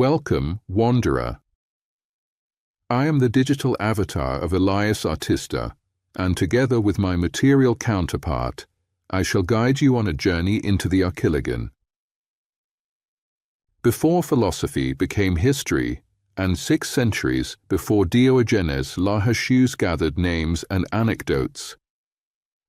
Welcome, Wanderer. I am the digital avatar of Elias Artista, and together with my material counterpart, I shall guide you on a journey into the Archipelago. Before philosophy became history, and 6 centuries before Diogenes Laertius gathered names and anecdotes,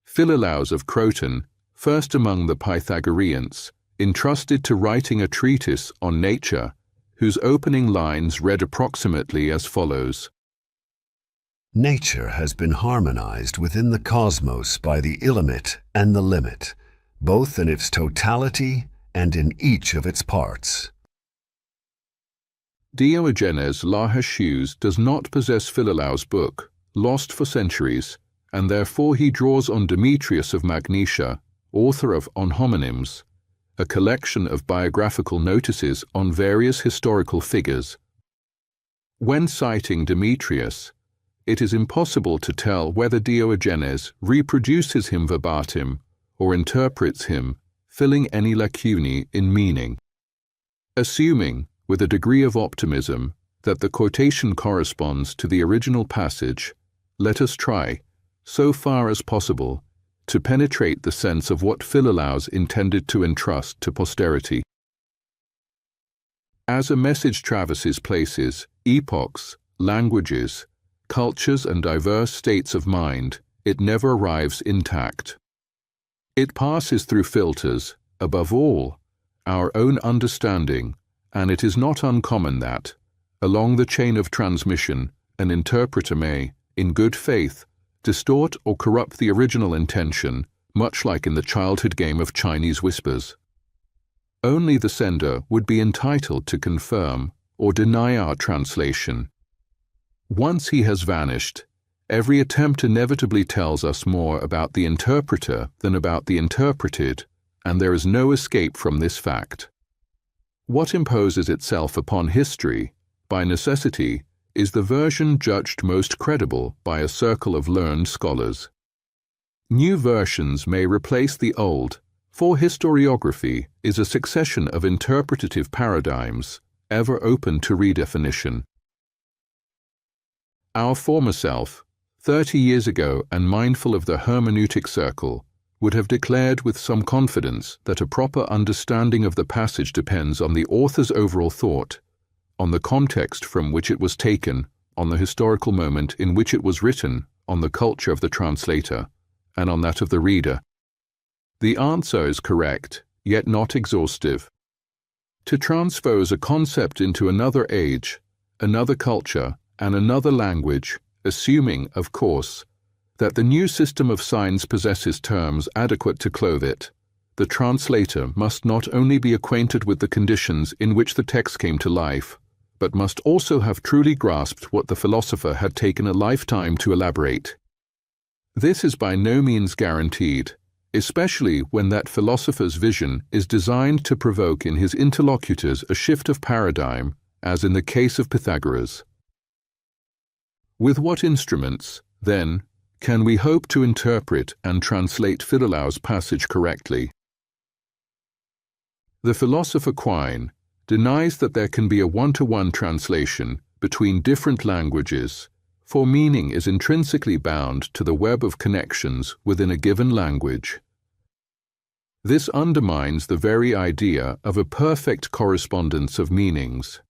Philolaus of Croton, first among the Pythagoreans, entrusted to writing a treatise on nature, whose opening lines read approximately as follows. Nature has been harmonized within the cosmos by the illimate and the limit, both in its totality and in each of its parts. Diogenes Laertius does not possess Philolaus' book, lost for centuries, and therefore he draws on Demetrius of Magnesia, author of On Homonyms, a collection of biographical notices on various historical figures. When citing Demetrius, it is impossible to tell whether Diogenes reproduces him verbatim or interprets him, filling any lacunae in meaning. Assuming, with a degree of optimism, that the quotation corresponds to the original passage, let us try, so far as possible, to penetrate the sense of what Philolaus intended to entrust to posterity. As a message traverses places, epochs, languages, cultures and diverse states of mind, it never arrives intact. It passes through filters, above all, our own understanding, and it is not uncommon that, along the chain of transmission, an interpreter may, in good faith, distort or corrupt the original intention, much like in the childhood game of Chinese whispers. Only the sender would be entitled to confirm or deny our translation. Once he has vanished, every attempt inevitably tells us more about the interpreter than about the interpreted, and there is no escape from this fact. What imposes itself upon history, by necessity, is the version judged most credible by a circle of learned scholars. New versions may replace the old, for historiography is a succession of interpretative paradigms, ever open to redefinition. Our former self, 30 years ago and mindful of the hermeneutic circle, would have declared with some confidence that a proper understanding of the passage depends on the author's overall thought, on the context from which it was taken, on the historical moment in which it was written, on the culture of the translator, and on that of the reader. The answer is correct, yet not exhaustive. To transpose a concept into another age, another culture, and another language, assuming, of course, that the new system of signs possesses terms adequate to clothe it, the translator must not only be acquainted with the conditions in which the text came to life, but must also have truly grasped what the philosopher had taken a lifetime to elaborate. This is by no means guaranteed, especially when that philosopher's vision is designed to provoke in his interlocutors a shift of paradigm, as in the case of Pythagoras. With what instruments, then, can we hope to interpret and translate Philolaus' passage correctly? The philosopher Quine denies that there can be a one-to-one translation between different languages, for meaning is intrinsically bound to the web of connections within a given language. This undermines the very idea of a perfect correspondence of meanings.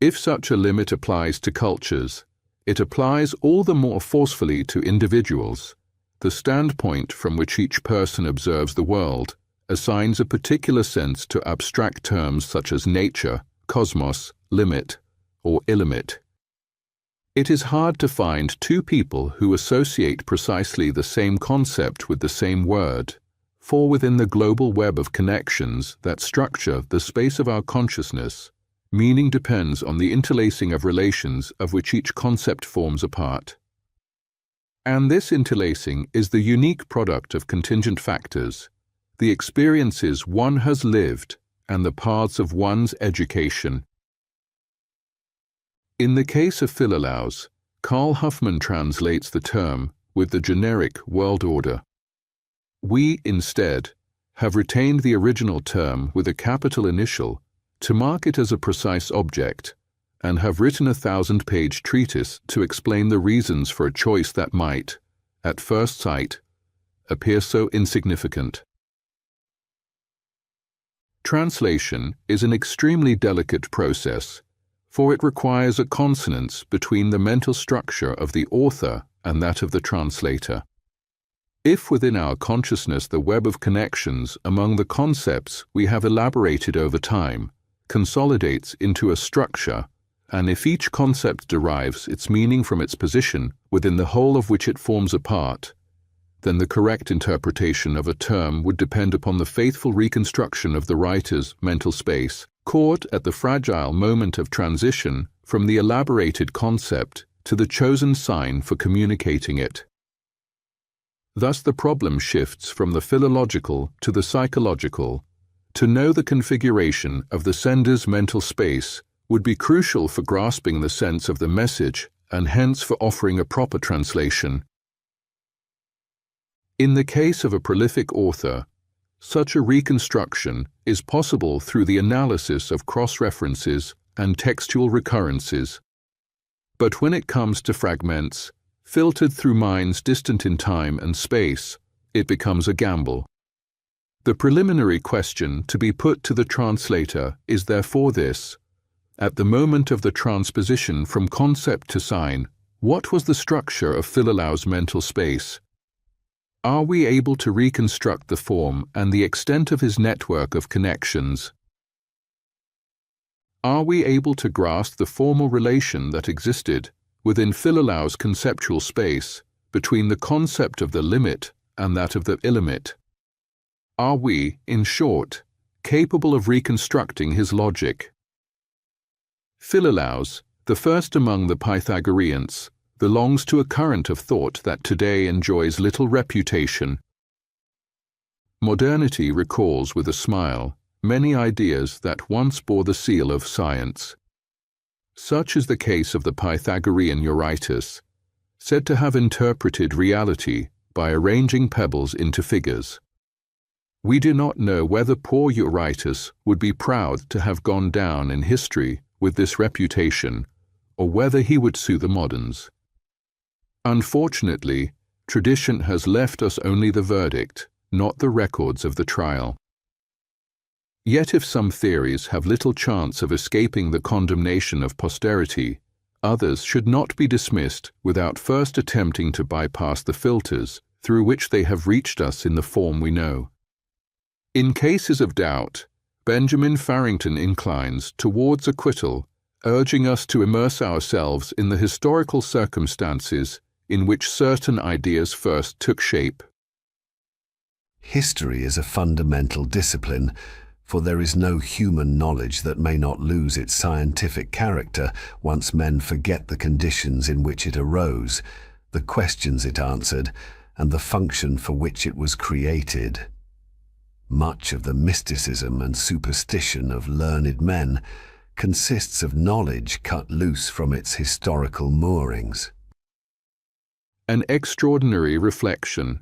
If such a limit applies to cultures, it applies all the more forcefully to individuals. The standpoint from which each person observes the world assigns a particular sense to abstract terms such as nature, cosmos, limit, or illimit. It is hard to find two people who associate precisely the same concept with the same word, for within the global web of connections that structure the space of our consciousness, meaning depends on the interlacing of relations of which each concept forms a part. And this interlacing is the unique product of contingent factors, the experiences one has lived, and the paths of one's education. In the case of Philolaus, Karl Huffman translates the term with the generic world order. We, instead, have retained the original term with a capital initial to mark it as a precise object, and have written a 1,000-page treatise to explain the reasons for a choice that might, at first sight, appear so insignificant. Translation is an extremely delicate process, for it requires a consonance between the mental structure of the author and that of the translator. If within our consciousness the web of connections among the concepts we have elaborated over time consolidates into a structure, and if each concept derives its meaning from its position within the whole of which it forms a part, then the correct interpretation of a term would depend upon the faithful reconstruction of the writer's mental space, caught at the fragile moment of transition from the elaborated concept to the chosen sign for communicating it. Thus the problem shifts from the philological to the psychological. To know the configuration of the sender's mental space would be crucial for grasping the sense of the message and hence for offering a proper translation. In the case of a prolific author, such a reconstruction is possible through the analysis of cross-references and textual recurrences. But when it comes to fragments, filtered through minds distant in time and space, it becomes a gamble. The preliminary question to be put to the translator is therefore this: at the moment of the transposition from concept to sign, what was the structure of Philolaus' mental space? Are we able to reconstruct the form and the extent of his network of connections? Are we able to grasp the formal relation that existed within Philolaus' conceptual space between the concept of the limit and that of the illimit? Are we, in short, capable of reconstructing his logic? Philolaus, the first among the Pythagoreans, belongs to a current of thought that today enjoys little reputation. Modernity recalls with a smile many ideas that once bore the seal of science. Such is the case of the Pythagorean Eurytus, said to have interpreted reality by arranging pebbles into figures. We do not know whether poor Eurytus would be proud to have gone down in history with this reputation, or whether he would sue the moderns. Unfortunately, tradition has left us only the verdict, not the records of the trial. Yet if some theories have little chance of escaping the condemnation of posterity, others should not be dismissed without first attempting to bypass the filters through which they have reached us in the form we know. In cases of doubt, Benjamin Farrington inclines towards acquittal, urging us to immerse ourselves in the historical circumstances in which certain ideas first took shape. History is a fundamental discipline, for there is no human knowledge that may not lose its scientific character once men forget the conditions in which it arose, the questions it answered, and the function for which it was created. Much of the mysticism and superstition of learned men consists of knowledge cut loose from its historical moorings. An extraordinary reflection.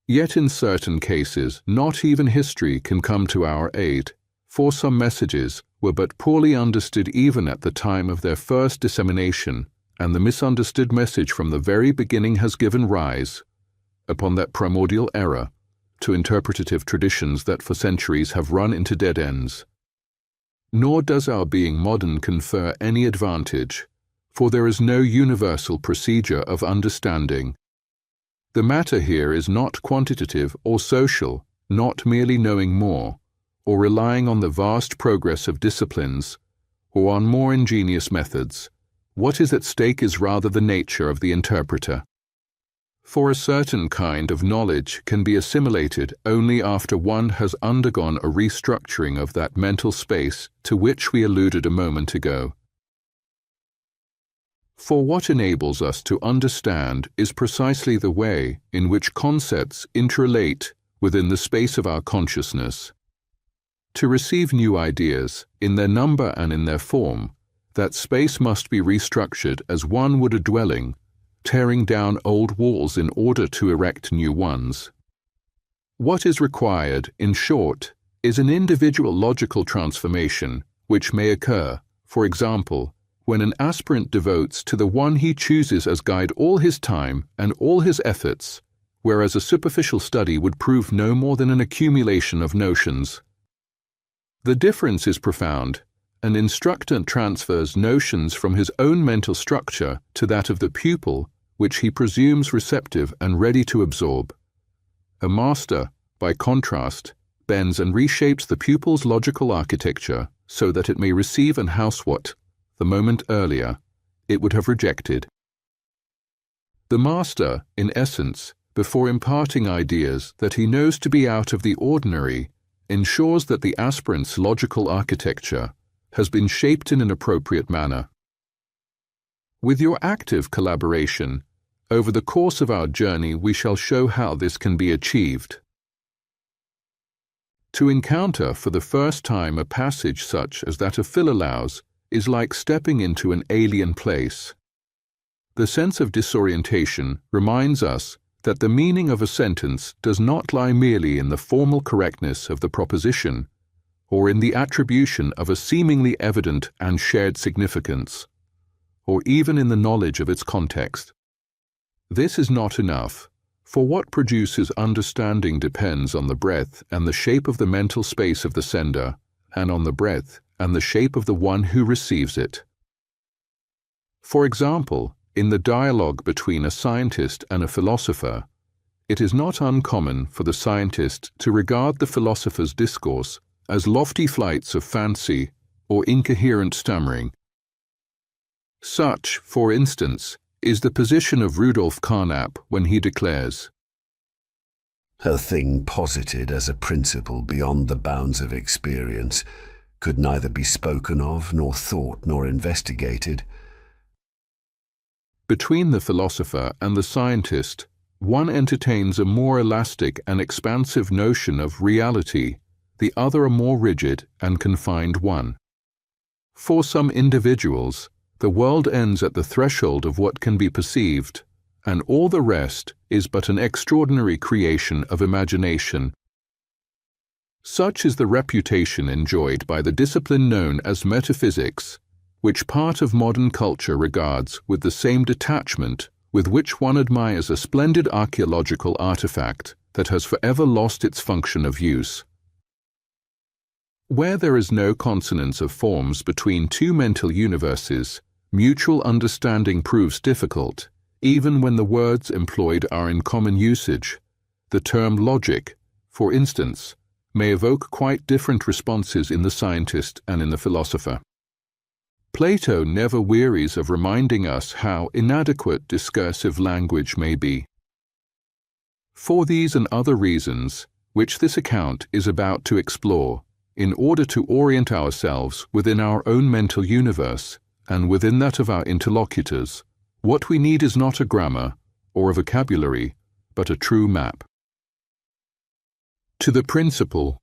Yet in certain cases, not even history can come to our aid, for some messages were but poorly understood even at the time of their first dissemination, and the misunderstood message from the very beginning has given rise, upon that primordial error, to interpretative traditions that for centuries have run into dead ends. Nor does our being modern confer any advantage, for there is no universal procedure of understanding. The matter here is not quantitative or social, not merely knowing more, or relying on the vast progress of disciplines, or on more ingenious methods. What is at stake is rather the nature of the interpreter. For a certain kind of knowledge can be assimilated only after one has undergone a restructuring of that mental space to which we alluded a moment ago. For what enables us to understand is precisely the way in which concepts interrelate within the space of our consciousness. To receive new ideas, in their number and in their form, that space must be restructured as one would a dwelling, tearing down old walls in order to erect new ones. What is required, in short, is an individual logical transformation which may occur, for example, when an aspirant devotes to the one he chooses as guide all his time and all his efforts, whereas a superficial study would prove no more than an accumulation of notions. The difference is profound. An instructor transfers notions from his own mental structure to that of the pupil, which he presumes receptive and ready to absorb. A master, by contrast, bends and reshapes the pupil's logical architecture so that it may receive and house what, the moment earlier, it would have rejected. The master, in essence, before imparting ideas that he knows to be out of the ordinary, ensures that the aspirant's logical architecture has been shaped in an appropriate manner. With your active collaboration, over the course of our journey we shall show how this can be achieved. To encounter for the first time a passage such as that of Philolaus is like stepping into an alien place. The sense of disorientation reminds us that the meaning of a sentence does not lie merely in the formal correctness of the proposition, or in the attribution of a seemingly evident and shared significance, or even in the knowledge of its context. This is not enough, for what produces understanding depends on the breadth and the shape of the mental space of the sender, and on the breadth and the shape of the one who receives it. For example, in the dialogue between a scientist and a philosopher, it is not uncommon for the scientist to regard the philosopher's discourse as lofty flights of fancy or incoherent stammering. Such, for instance, is the position of Rudolf Carnap when he declares, "A thing posited as a principle beyond the bounds of experience could neither be spoken of, nor thought, nor investigated." Between the philosopher and the scientist, one entertains a more elastic and expansive notion of reality, the other a more rigid and confined one. For some individuals, the world ends at the threshold of what can be perceived, and all the rest is but an extraordinary creation of imagination. Such is the reputation enjoyed by the discipline known as metaphysics, which part of modern culture regards with the same detachment with which one admires a splendid archaeological artifact that has forever lost its function of use. Where there is no consonance of forms between two mental universes, mutual understanding proves difficult, even when the words employed are in common usage. The term logic, for instance, may evoke quite different responses in the scientist and in the philosopher. Plato never wearies of reminding us how inadequate discursive language may be. For these and other reasons, which this account is about to explore, in order to orient ourselves within our own mental universe and within that of our interlocutors, what we need is not a grammar or a vocabulary, but a true map. To the principle,